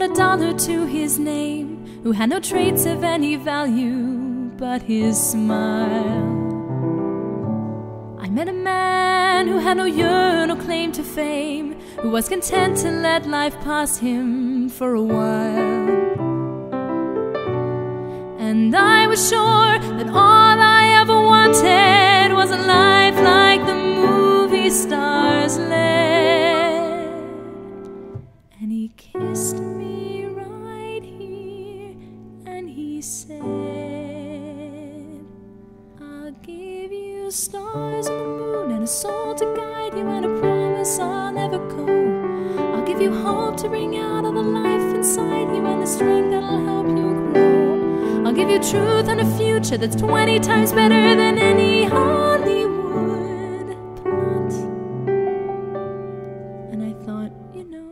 without a dollar to his name, who had no traits of any value but his smile. I met a man who had no yearn or claim to fame, who was content to let life pass him for a while. And I was sure that all I ever wanted was a life like the movie stars led. And he kissed me right here, and he said, I'll give you stars and the moon and a soul to guide you and a promise I'll never go. I'll give you hope to bring out all the life inside you and the strength that'll help you grow. I'll give you truth and a future that's 20 times better than any Hollywood plot. And I thought, you know,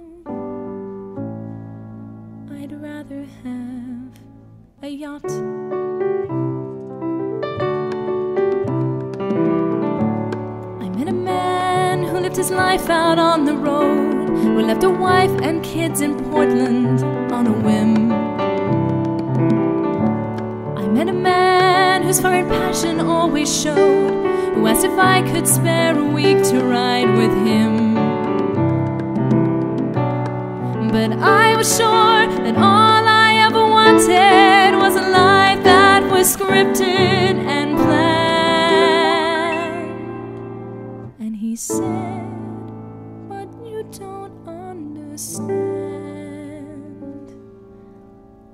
I'd rather have a yacht. I met a man who lived his life out on the road, who left a wife and kids in Portland on a whim. I met a man whose foreign passion always showed, who asked if I could spare a week to ride with him. But I was sure that all I ever wanted was a life that was scripted and planned. And he said, but you don't understand.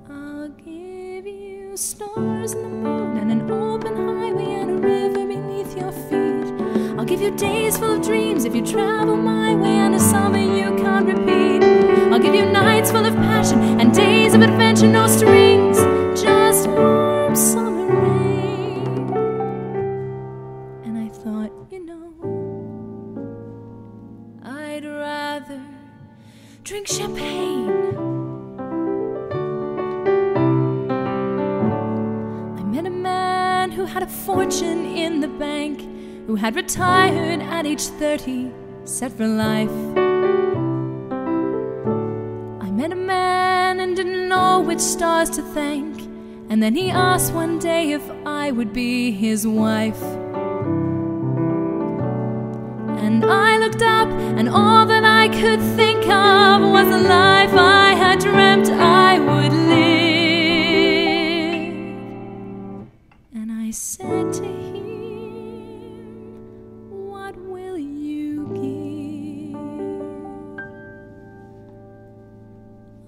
I'll give you stars and the moon and an open highway and a river beneath your feet. I'll give you days full of dreams if you travel my way and a summer you can't repeat. I'll give you nights full of passion and days of adventure, no strings, just warm summer rain. And I thought, you know, I'd rather drink champagne. I met a man who had a fortune in the bank, who had retired at age 30, set for life. I met a man and didn't know which stars to thank, and then he asked one day if I would be his wife. And I looked up, and all that I could think of was the life I had dreamt I would live. And I said to him, what will you give?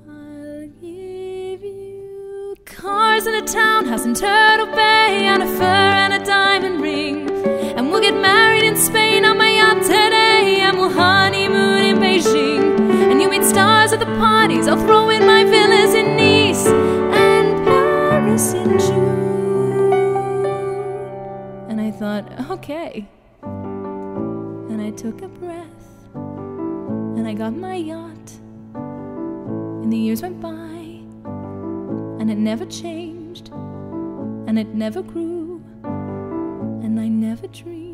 I'll give you cars and a townhouse in Turtle Bay and a fur and a diamond ring, and we'll get married in Spain on my yacht today, and we'll honeymoon in Beijing, and you meet stars at the parties. I'll throw in my villas in Nice and Paris in June. And I thought, okay. And I took a breath, and I got my yacht, and the years went by, and it never changed, and it never grew, and I never dreamed